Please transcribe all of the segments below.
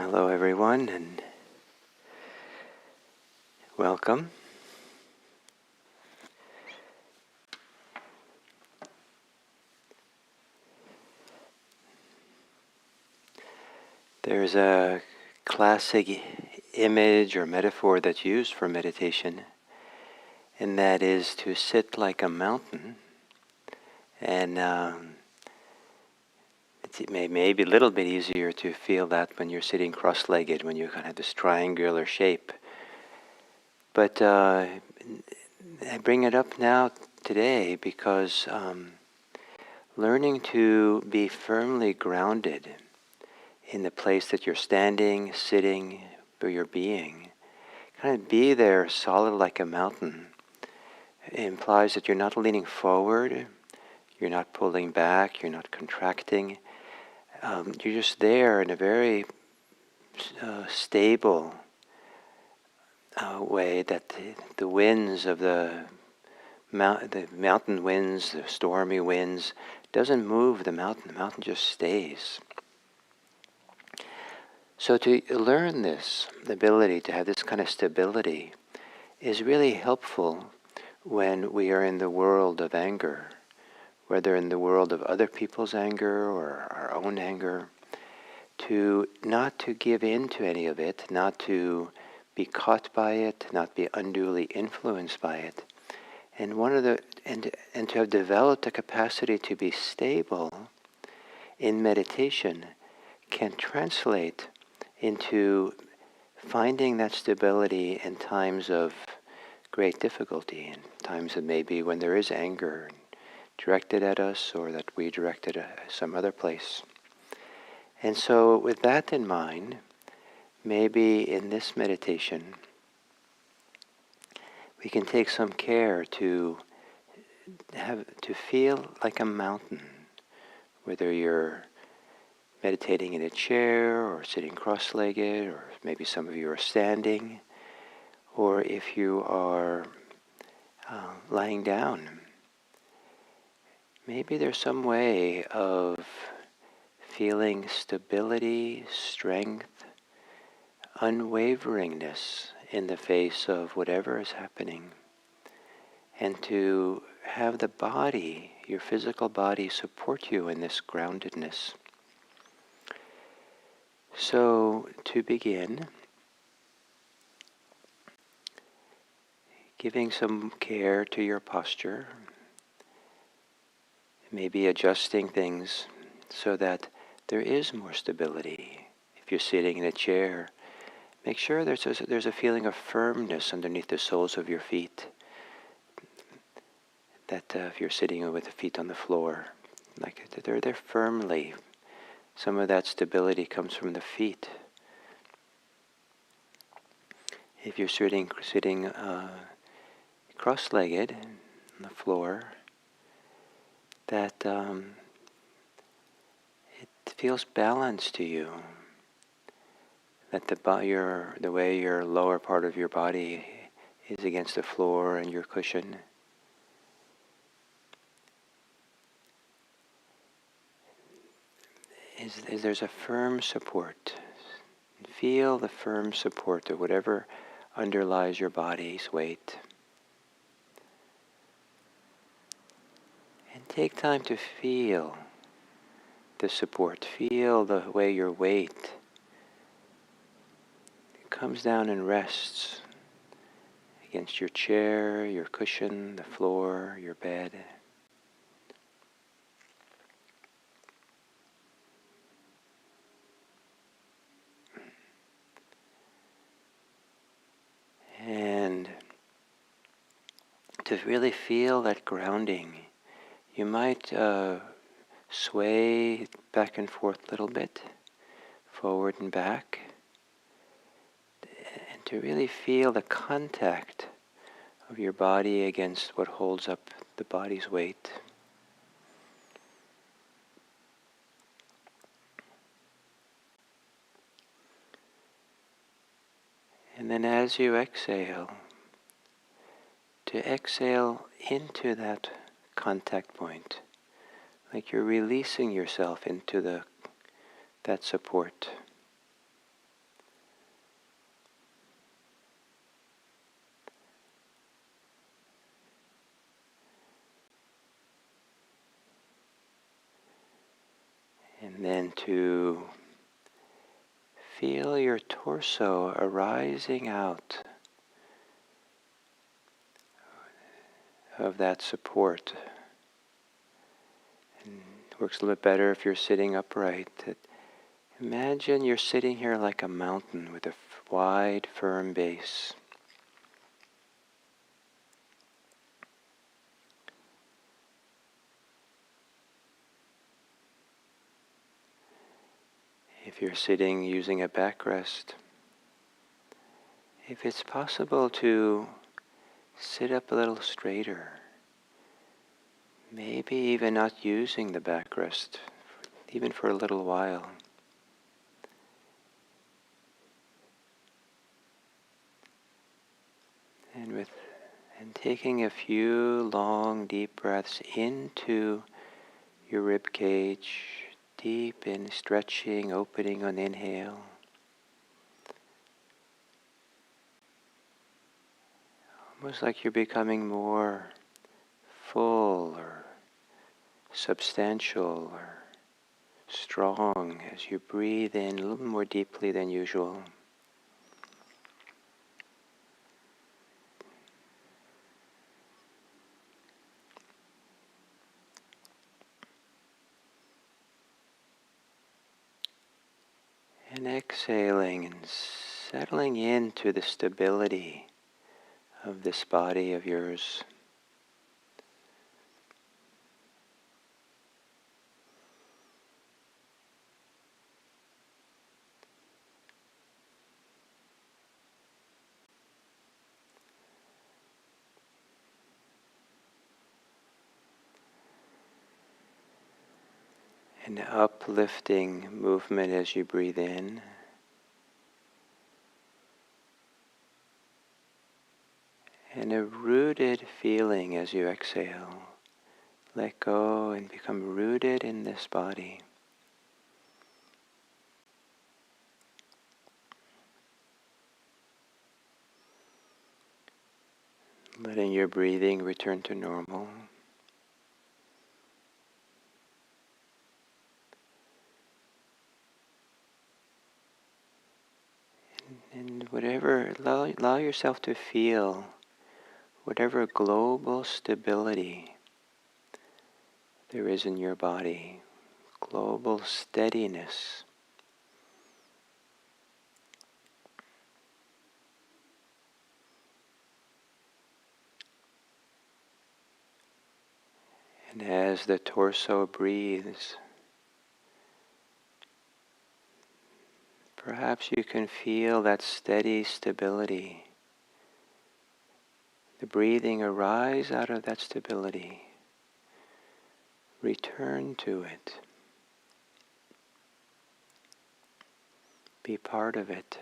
Hello everyone and welcome. There's a classic image or metaphor that's used for meditation, and that is to sit like a mountain. And it may be a little bit easier to feel that when you're sitting cross-legged, when you kind of have this triangular shape. But I bring it up now today because learning to be firmly grounded in the place that you're standing, sitting, or you're being, kind of be there solid like a mountain. It implies that you're not leaning forward, you're not pulling back, you're not contracting. You're just there in a very stable way that the winds of the mountain winds, the stormy winds, doesn't move the mountain. The mountain just stays. So to learn this, the ability to have this kind of stability, is really helpful when we are in the world of anger, whether in the world of other people's anger or our own anger, to not to give in to any of it, not to be caught by it, not be unduly influenced by it. And and to have developed a capacity to be stable in meditation can translate into finding that stability in times of great difficulty, in times that maybe when there is anger directed at us or that we directed at some other place. And so with that in mind, maybe in this meditation, we can take some care to feel like a mountain, whether you're meditating in a chair or sitting cross-legged, or maybe some of you are standing, or if you are lying down. Maybe there's some way of feeling stability, strength, unwaveringness in the face of whatever is happening, and to have the body, your physical body, support you in this groundedness. So, to begin, giving some care to your posture, maybe adjusting things so that there is more stability. If you're sitting in a chair, make sure there's a feeling of firmness underneath the soles of your feet. That if you're sitting with the feet on the floor, like they're firmly. Some of that stability comes from the feet. If you're sitting cross-legged on the floor, that it feels balanced to you. That the way your lower part of your body is against the floor and your cushion. Is there's a firm support. Feel the firm support of whatever underlies your body's weight. And take time to feel the support. Feel the way your weight comes down and rests against your chair, your cushion, the floor, your bed. And to really feel that grounding, you might sway back and forth a little bit, forward and back, and to really feel the contact of your body against what holds up the body's weight. And then as you exhale, to exhale into that contact point, like you're releasing yourself into that support. And then to feel your torso arising out of that support. And it works a little bit better if you're sitting upright. Imagine you're sitting here like a mountain with a wide, firm base. If you're sitting using a backrest, if it's possible to sit up a little straighter, maybe even not using the backrest, even for a little while. And taking a few long, deep breaths into your rib cage, deep in stretching, opening on inhale. Almost like you're becoming more full or substantial or strong as you breathe in a little more deeply than usual. And exhaling and settling into the stability of this body of yours. An uplifting movement as you breathe in. And a rooted feeling as you exhale. Let go and become rooted in this body. Letting your breathing return to normal. And whatever, allow yourself to feel whatever global stability there is in your body, global steadiness. And as the torso breathes, perhaps you can feel that steady stability. The breathing arise out of that stability. Return to it. Be part of it.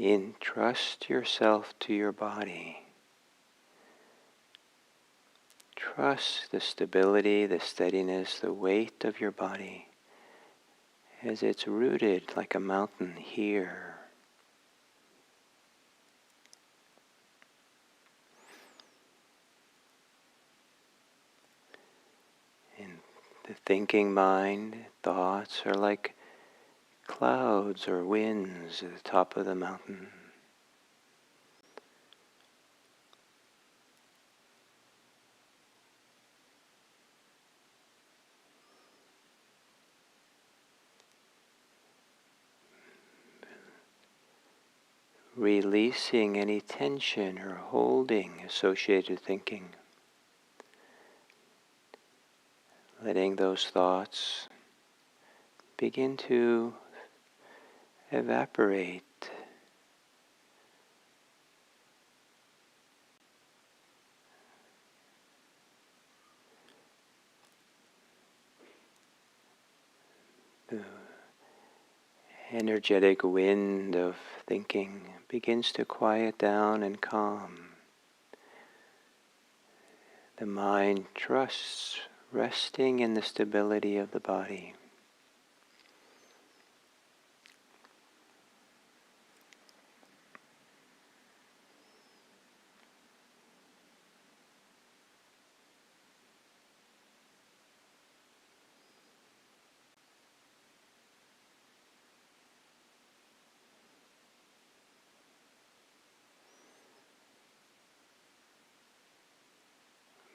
Entrust yourself to your body. Trust the stability, the steadiness, the weight of your body as it's rooted like a mountain here. And the thinking mind, thoughts are like clouds or winds at the top of the mountain. Releasing any tension or holding associated with thinking. Letting those thoughts begin to evaporate. The energetic wind of thinking begins to quiet down and calm. The mind trusts, resting in the stability of the body.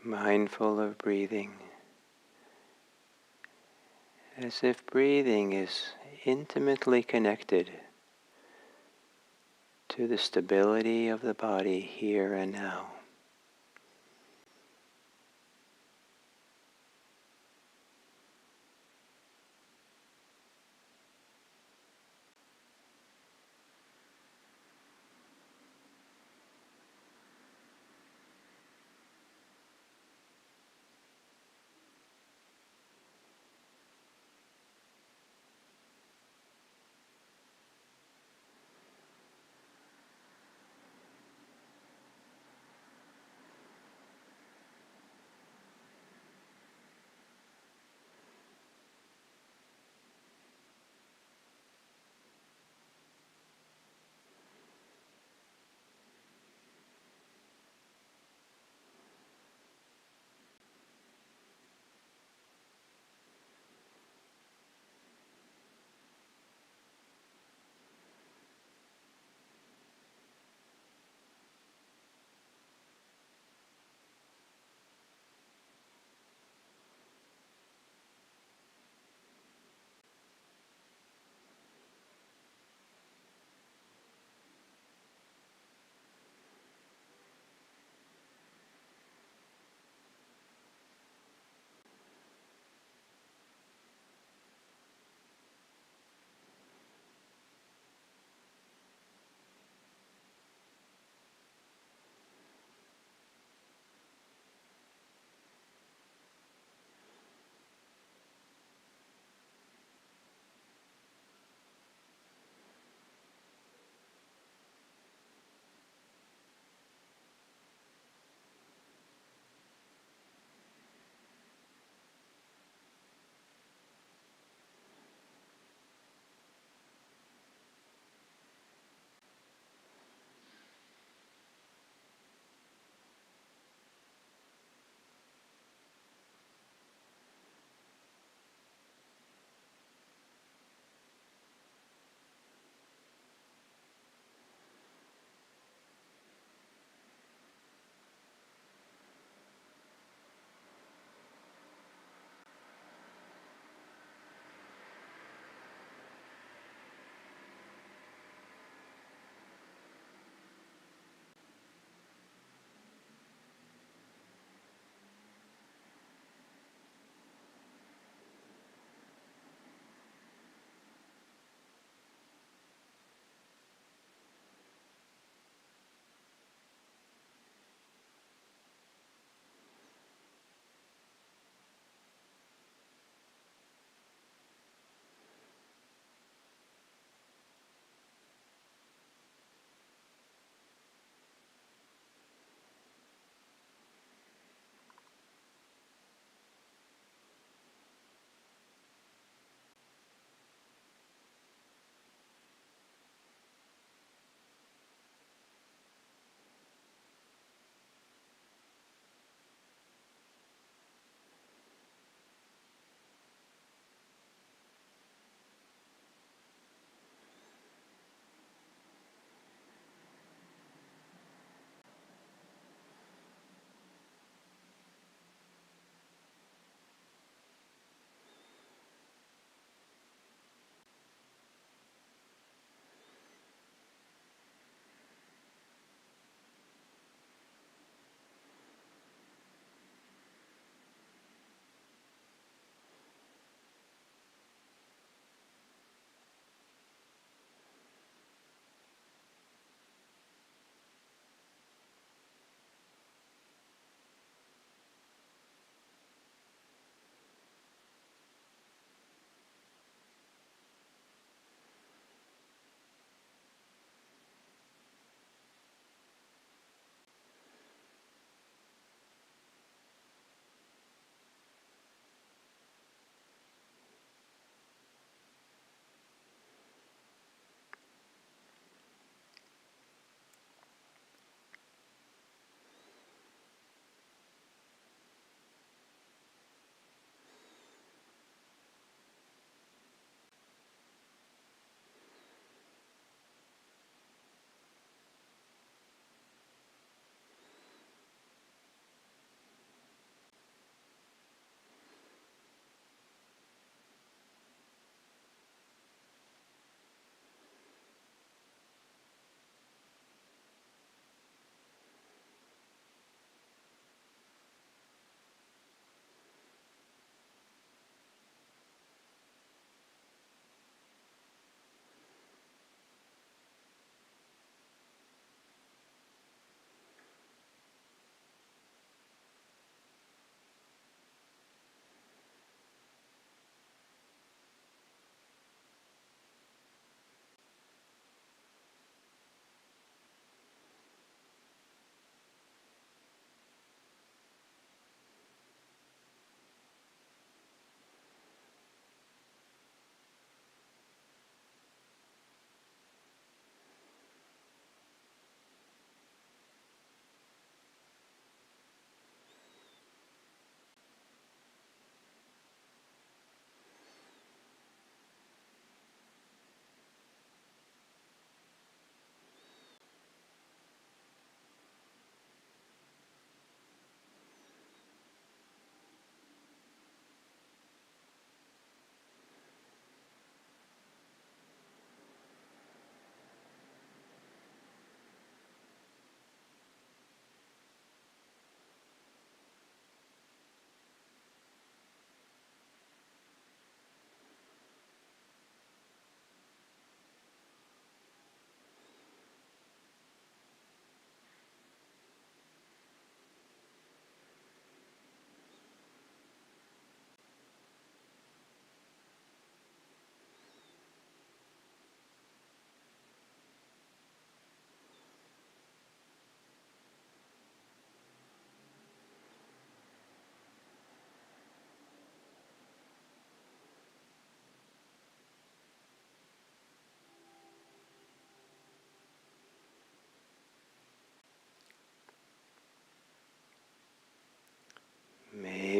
Mindful of breathing, as if breathing is intimately connected to the stability of the body here and now.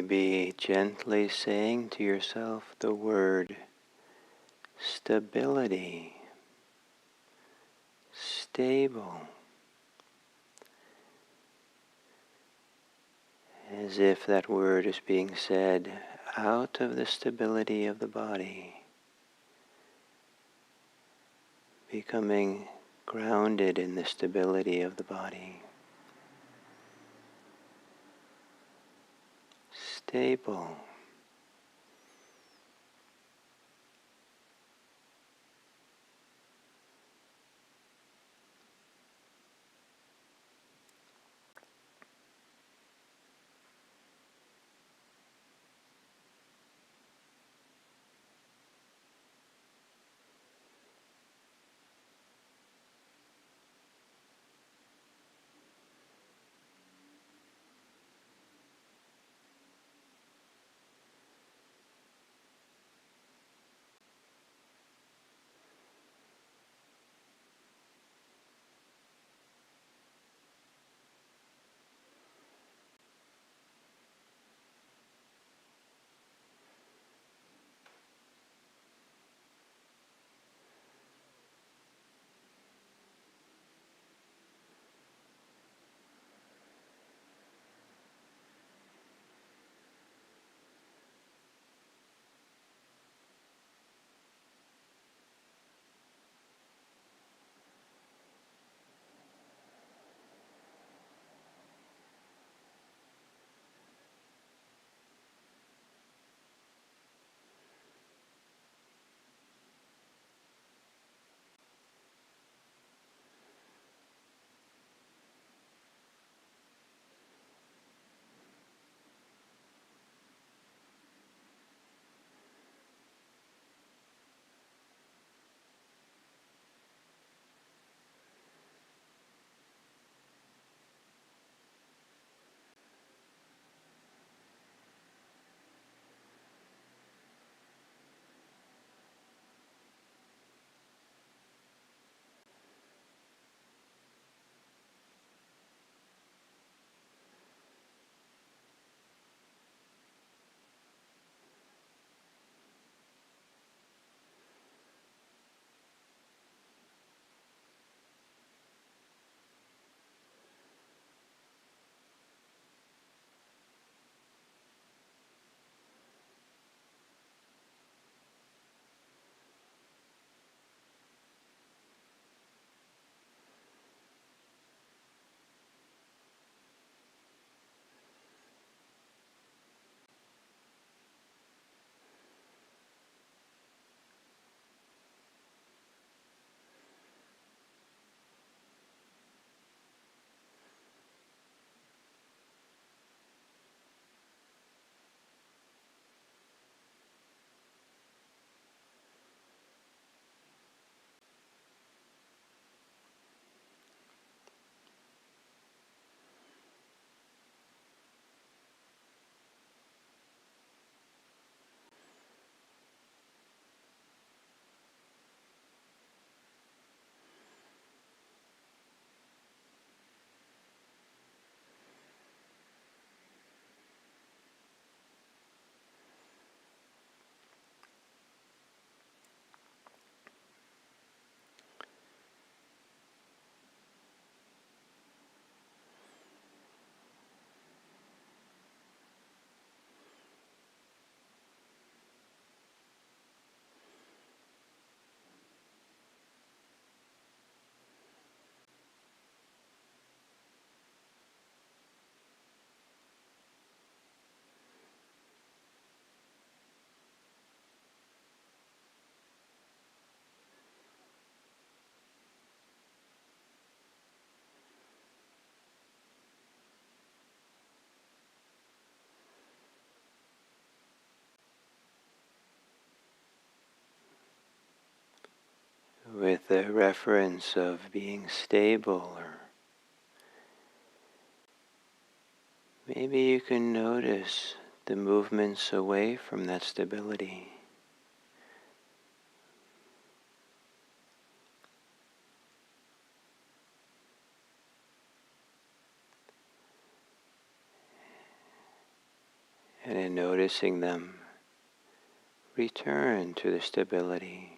Maybe gently saying to yourself the word stability, stable, as if that word is being said out of the stability of the body, becoming grounded in the stability of the body. Stable. With the reference of being stable, or maybe you can notice the movements away from that stability. And in noticing them, return to the stability.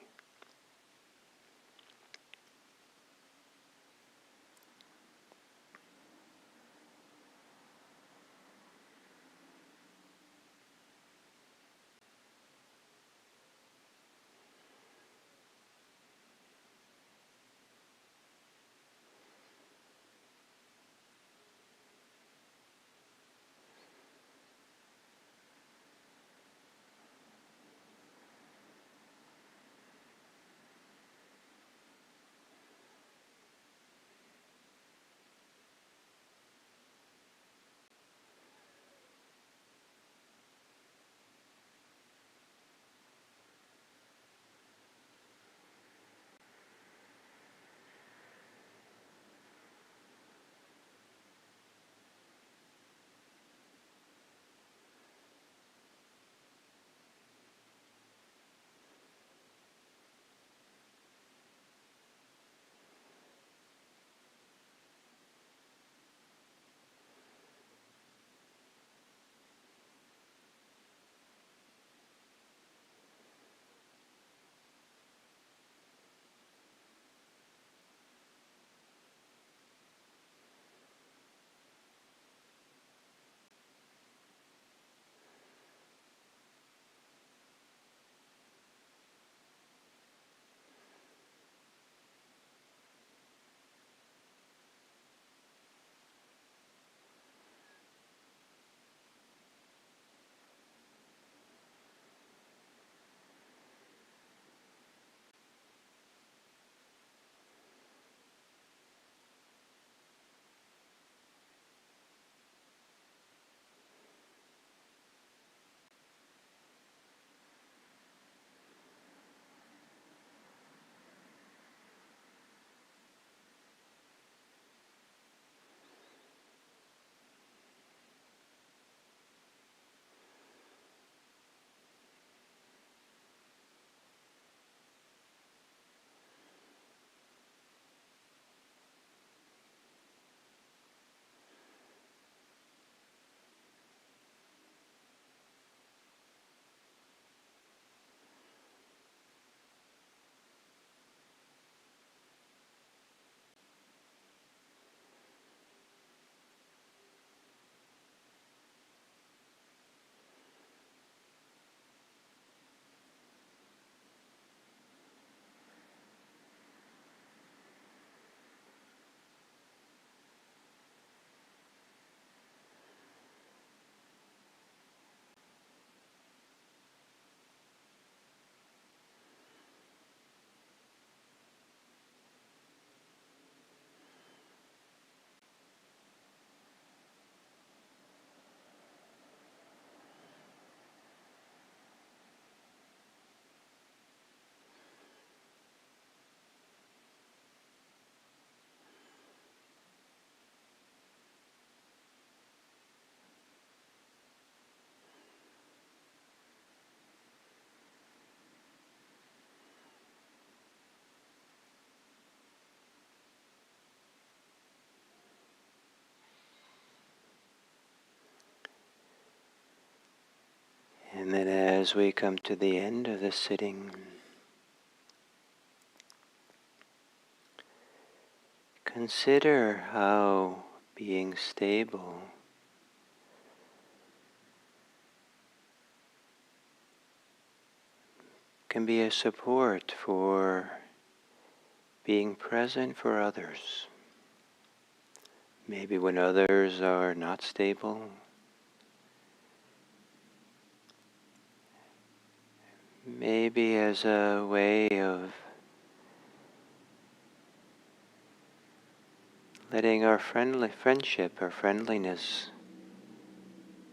And then as we come to the end of the sitting, consider how being stable can be a support for being present for others. Maybe when others are not stable, maybe as a way of letting our friendship, our friendliness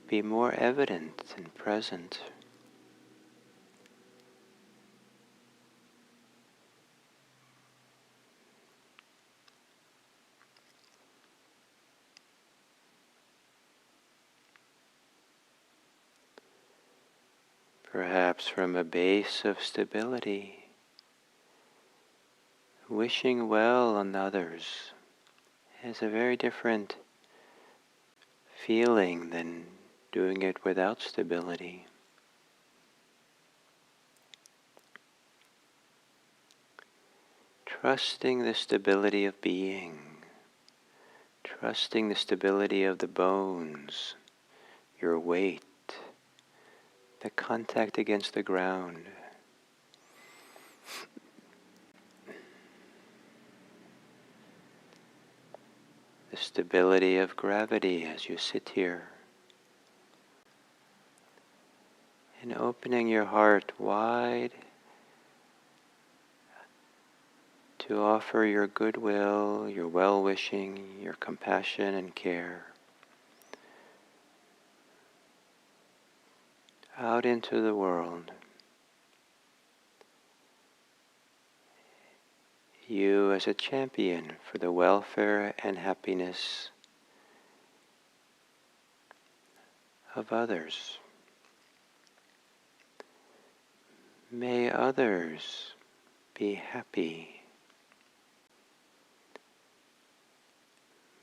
be more evident and present. Perhaps from a base of stability, wishing well on others has a very different feeling than doing it without stability. Trusting the stability of being, trusting the stability of the bones, your weight, the contact against the ground. The stability of gravity as you sit here. And opening your heart wide to offer your goodwill, your well-wishing, your compassion and care out into the world. You as a champion for the welfare and happiness of others. May others be happy.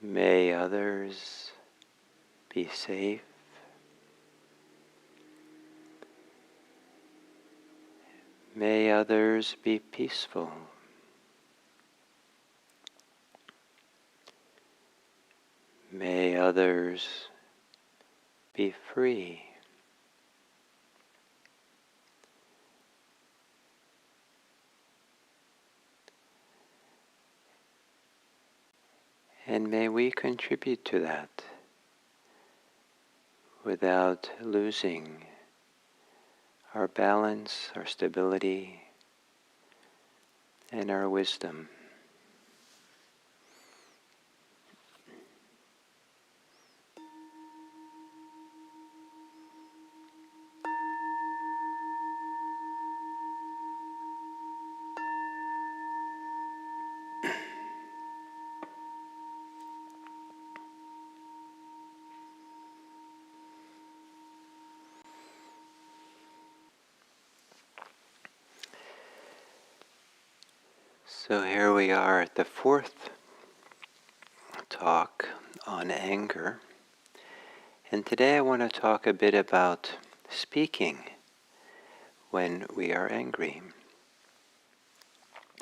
May others be safe. May others be peaceful. May others be free. And may we contribute to that without losing our balance, our stability, and our wisdom. So here we are at the fourth talk on anger. And today I want to talk a bit about speaking when we are angry.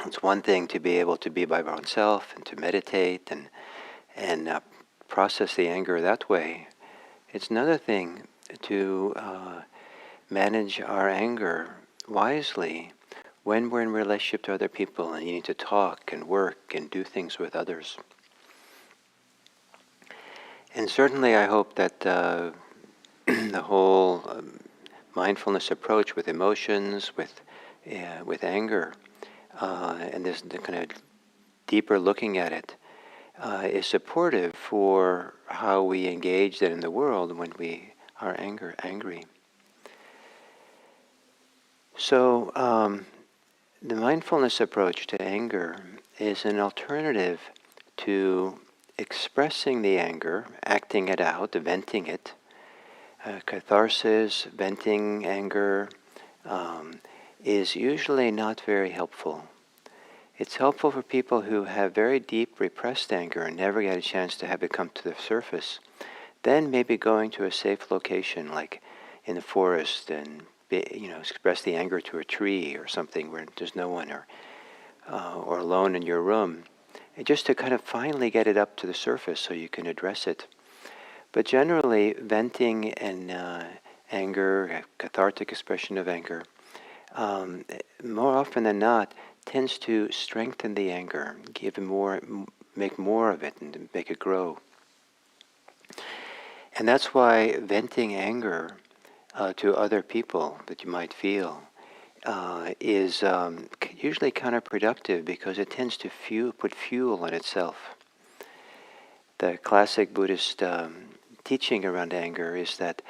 It's one thing to be able to be by oneself and to meditate and process the anger that way. It's another thing to manage our anger wisely when we're in relationship to other people and you need to talk and work and do things with others. And certainly I hope that the whole mindfulness approach with emotions, with anger, and this the kind of deeper looking at it, is supportive for how we engage then in the world when we are angry. So the mindfulness approach to anger is an alternative to expressing the anger, acting it out, venting it. Catharsis, venting anger, is usually not very helpful. It's helpful for people who have very deep repressed anger and never get a chance to have it come to the surface. Then maybe going to a safe location like in the forest and express the anger to a tree or something where there's no one, or alone in your room, and just to kind of finally get it up to the surface so you can address it. But generally, venting and anger, a cathartic expression of anger, more often than not, tends to strengthen the anger, make more of it, and make it grow. And that's why venting anger to other people that you might feel is usually counterproductive because it tends to put fuel on itself. The classic Buddhist teaching around anger is that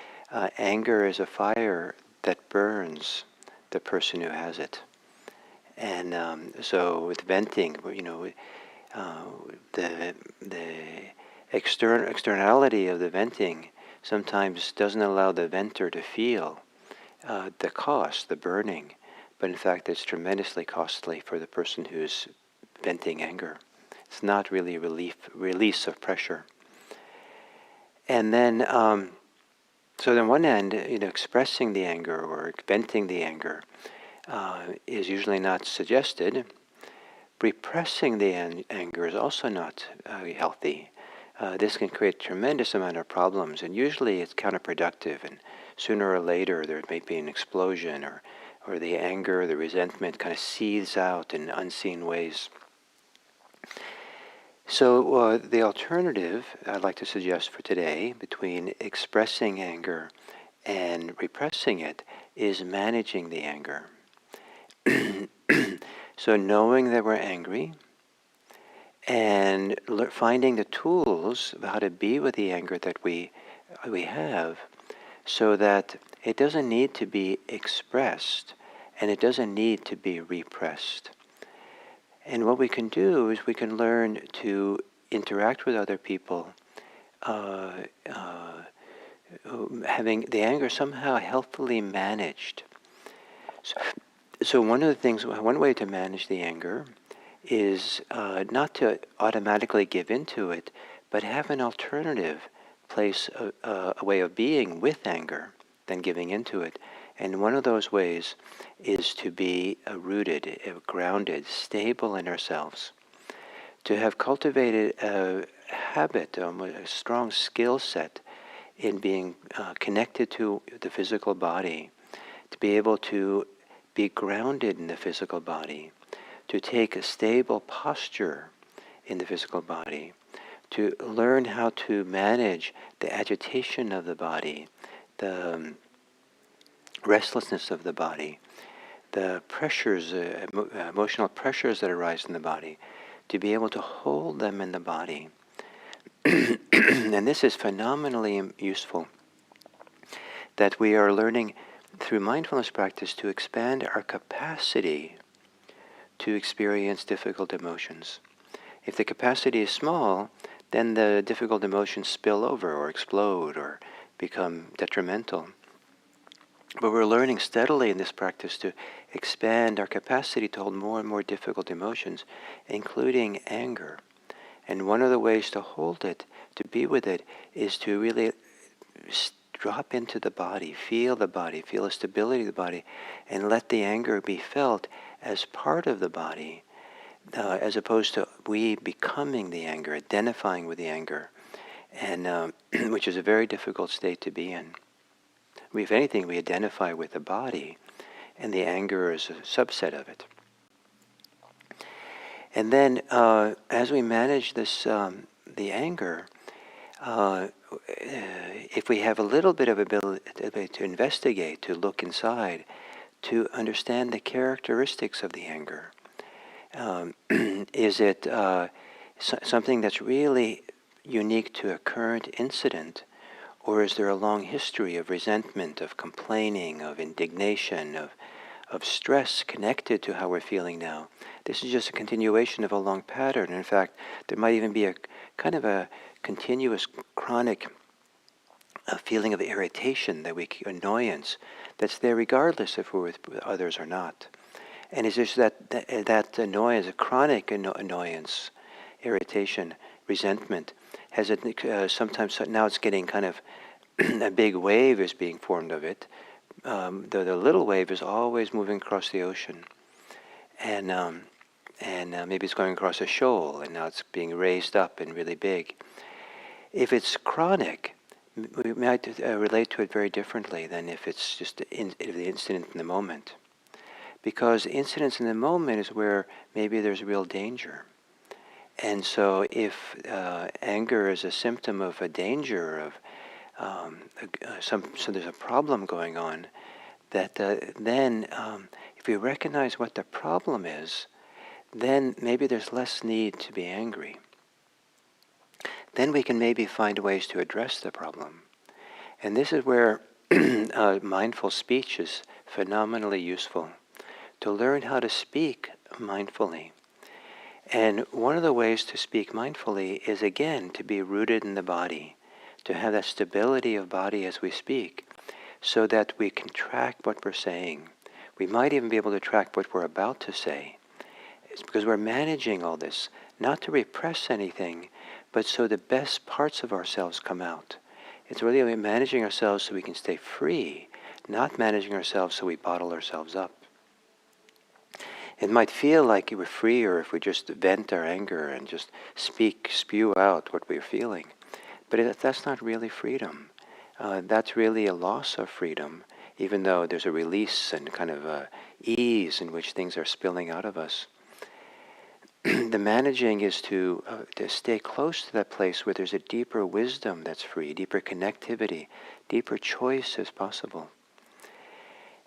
anger is a fire that burns the person who has it. And so with venting, the externality of the venting sometimes doesn't allow the venter to feel the cost, the burning, but in fact it's tremendously costly for the person who's venting anger. It's not really a release of pressure. And then So on one end, expressing the anger or venting the anger is usually not suggested. Repressing the anger is also not healthy. This can create a tremendous amount of problems, and usually it's counterproductive, and sooner or later there may be an explosion, or the anger, the resentment kind of seethes out in unseen ways. So the alternative I'd like to suggest for today between expressing anger and repressing it is managing the anger. So knowing that we're angry and finding the tools of how to be with the anger that we have, so that it doesn't need to be expressed and it doesn't need to be repressed. And what we can do is we can learn to interact with other people, having the anger somehow helpfully managed. So one of the things, one way to manage the anger is not to automatically give into it, but have an alternative place, a way of being with anger than giving into it. And one of those ways is to be rooted, grounded, stable in ourselves. To have cultivated a habit, a strong skill set in being connected to the physical body, to be able to be grounded in the physical body, to take a stable posture in the physical body, to learn how to manage the agitation of the body, the restlessness of the body, the pressures, emotional pressures that arise in the body, to be able to hold them in the body. And this is phenomenally useful, that we are learning through mindfulness practice to expand our capacity to experience difficult emotions. If the capacity is small, then the difficult emotions spill over or explode or become detrimental. But we're learning steadily in this practice to expand our capacity to hold more and more difficult emotions, including anger. And one of the ways to hold it, to be with it, is to really drop into the body, feel the stability of the body, and let the anger be felt as part of the body, as opposed to we becoming the anger, identifying with the anger, and which is a very difficult state to be in. If anything, we identify with the body, and the anger is a subset of it. And then, as we manage this, the anger, if we have a little bit of ability to investigate, to look inside, to understand the characteristics of the anger, is it something that's really unique to a current incident? Or is there a long history of resentment, of complaining, of indignation, of stress connected to how we're feeling now? This is just a continuation of a long pattern. In fact, there might even be a kind of a continuous chronic feeling of irritation, annoyance, that's there regardless if we're with others or not. And it's just that annoyance, a chronic annoyance, irritation, resentment, has sometimes now it's getting kind of a big wave is being formed of it. The little wave is always moving across the ocean, and maybe it's going across a shoal, and now it's being raised up and really big. If it's chronic, we might relate to it very differently than if it's just the incident in the moment, because incidents in the moment is where maybe there's real danger. And so if anger is a symptom of a danger, of so there's a problem going on, that then if we recognize what the problem is, then maybe there's less need to be angry. Then we can maybe find ways to address the problem. And this is where mindful speech is phenomenally useful, to learn how to speak mindfully. And one of the ways to speak mindfully is, again, to be rooted in the body, to have that stability of body as we speak, so that we can track what we're saying. We might even be able to track what we're about to say. It's because we're managing all this, not to repress anything, but so the best parts of ourselves come out. It's really managing ourselves so we can stay free, not managing ourselves so we bottle ourselves up. It might feel like we're freer if we just vent our anger and just spew out what we're feeling. But that's not really freedom. That's really a loss of freedom, even though there's a release and kind of a ease in which things are spilling out of us. The managing is to stay close to that place where there's a deeper wisdom that's free, deeper connectivity, deeper choice is possible.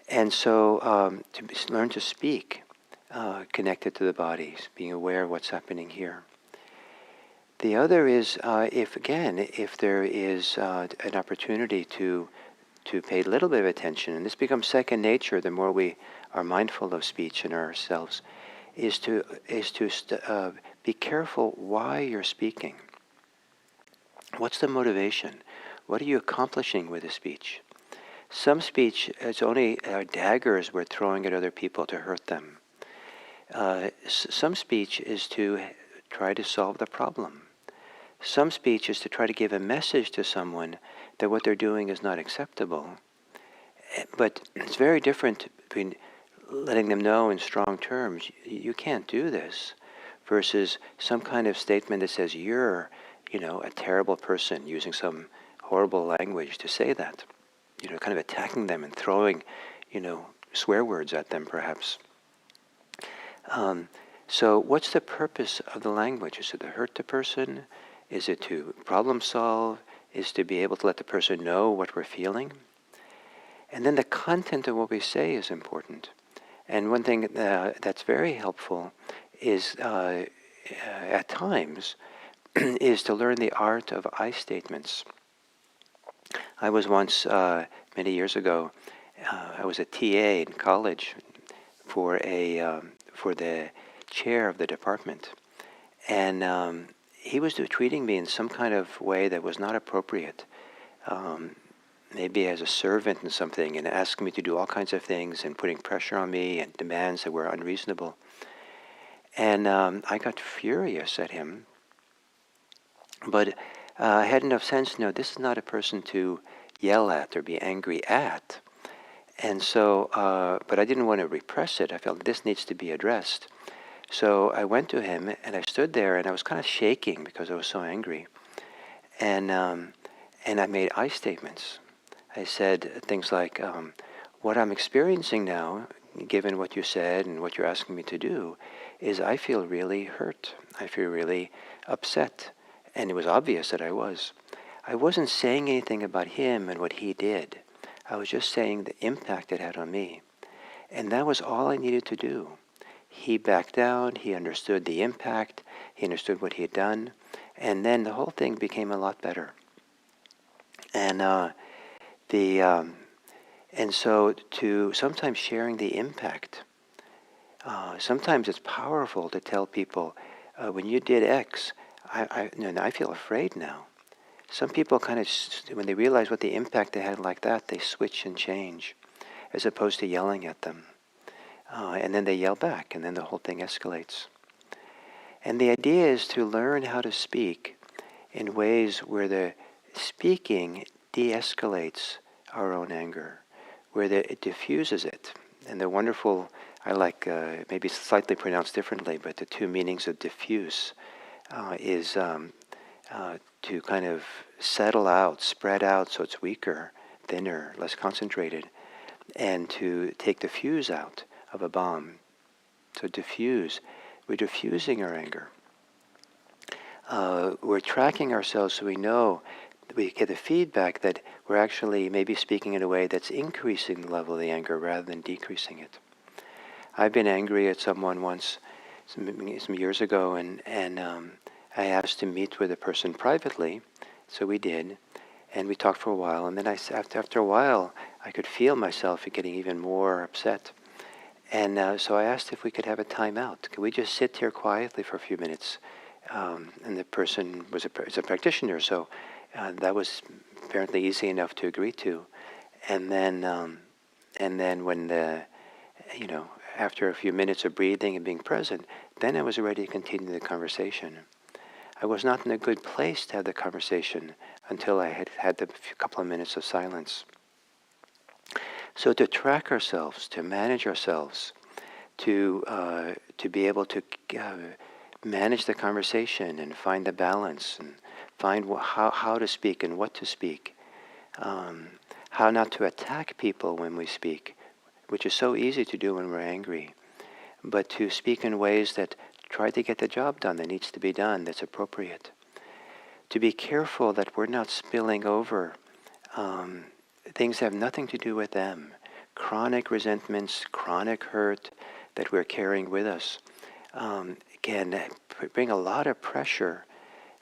And so to learn to speak, connected to the body, being aware of what's happening here. The other is, if there is an opportunity to pay a little bit of attention, and this becomes second nature the more we are mindful of speech and ourselves, is to be careful why you're speaking. What's the motivation? What are you accomplishing with the speech? Some speech is only daggers we're throwing at other people to hurt them. Some speech is to try to solve the problem. Some speech is to try to give a message to someone that what they're doing is not acceptable. But it's very different between letting them know in strong terms, you can't do this, versus some kind of statement that says you're, a terrible person, using some horrible language to say that. Kind of attacking them and throwing, swear words at them perhaps. So what's the purpose of the language? Is it to hurt the person? Is it to problem solve? Is it to be able to let the person know what we're feeling? And then the content of what we say is important. And one thing that's very helpful is, at times, is to learn the art of I statements. I was once, many years ago, I was a TA in college for the chair of the department. And he was treating me in some kind of way that was not appropriate. Maybe as a servant and something, and asking me to do all kinds of things and putting pressure on me and demands that were unreasonable. And I got furious at him. But I had enough sense to know this is not a person to yell at or be angry at. And so, but I didn't want to repress it. I felt this needs to be addressed. So I went to him and I stood there and I was kind of shaking because I was so angry. And I made I statements. I said things like, what I'm experiencing now, given what you said and what you're asking me to do, is I feel really hurt. I feel really upset. And it was obvious that I was. I wasn't saying anything about him and what he did. I was just saying the impact it had on me. And that was all I needed to do. He backed down, he understood the impact, he understood what he had done, and then the whole thing became a lot better. And and so to sometimes sharing the impact, sometimes it's powerful to tell people, when you did X, I feel afraid now. Some people kind of, when they realize what the impact they had like that, they switch and change, as opposed to yelling at them. And then they yell back, and then the whole thing escalates. And the idea is to learn how to speak in ways where the speaking de-escalates our own anger, where it diffuses it. And the wonderful, I like, maybe slightly pronounced differently, but the two meanings of diffuse is to kind of settle out, spread out so it's weaker, thinner, less concentrated, and to take the fuse out of a bomb. So diffuse, we're diffusing our anger. We're tracking ourselves so we know, we get the feedback that we're actually maybe speaking in a way that's increasing the level of the anger rather than decreasing it. I've been angry at someone once, some years ago, and I asked to meet with a person privately, so we did, and we talked for a while, and then after a while, I could feel myself getting even more upset. And so I asked if we could have a timeout. Could we just sit here quietly for a few minutes? And the person is a practitioner, so that was apparently easy enough to agree to. And then when after a few minutes of breathing and being present, then I was ready to continue the conversation. I was not in a good place to have the conversation until I had had the couple of minutes of silence. So to track ourselves, to manage ourselves, to be able to manage the conversation and find the balance and find how to speak and what to speak, how not to attack people when we speak, which is so easy to do when we're angry, but to speak in ways that try to get the job done that needs to be done, that's appropriate. To be careful that we're not spilling over things that have nothing to do with them. Chronic resentments, chronic hurt that we're carrying with us can bring a lot of pressure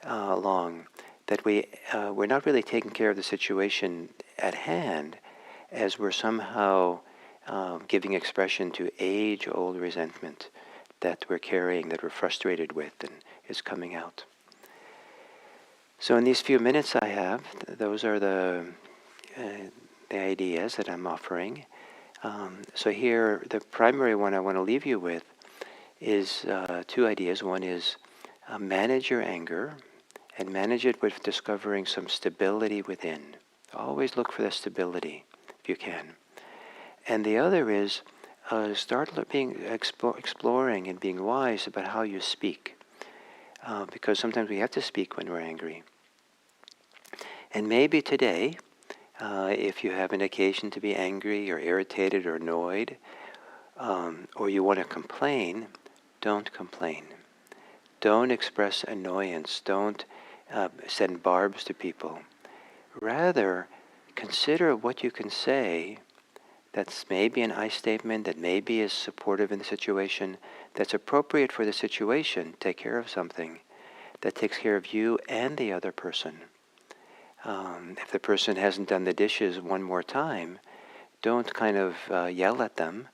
along, that we're not really taking care of the situation at hand, as we're somehow giving expression to age-old resentment that we're carrying, that we're frustrated with, and is coming out. So in these few minutes I have, those are the ideas that I'm offering. So here, the primary one I want to leave you with is two ideas. One is manage your anger, and manage it with discovering some stability within. Always look for the stability, if you can. And the other is start exploring and being wise about how you speak. Because sometimes we have to speak when we're angry. And maybe today, if you have an occasion to be angry or irritated or annoyed, or you want to complain, don't complain. Don't express annoyance. Don't send barbs to people. Rather, consider what you can say that's maybe an I statement, that maybe is supportive in the situation, that's appropriate for the situation. Take care of something that takes care of you and the other person. If the person hasn't done the dishes one more time, don't kind of yell at them.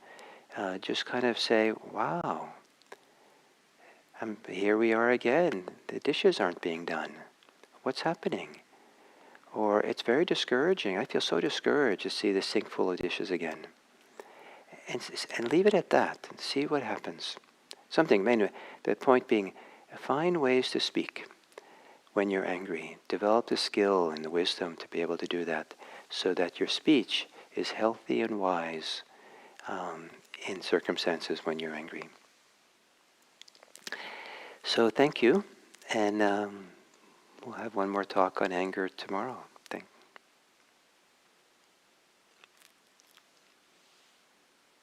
Just kind of say, wow, here we are again. The dishes aren't being done. What's happening? Or it's very discouraging. I feel so discouraged to see the sink full of dishes again. And leave it at that and see what happens. The point being, find ways to speak when you're angry. Develop the skill and the wisdom to be able to do that, so that your speech is healthy and wise in circumstances when you're angry. So thank you, and we'll have one more talk on anger tomorrow.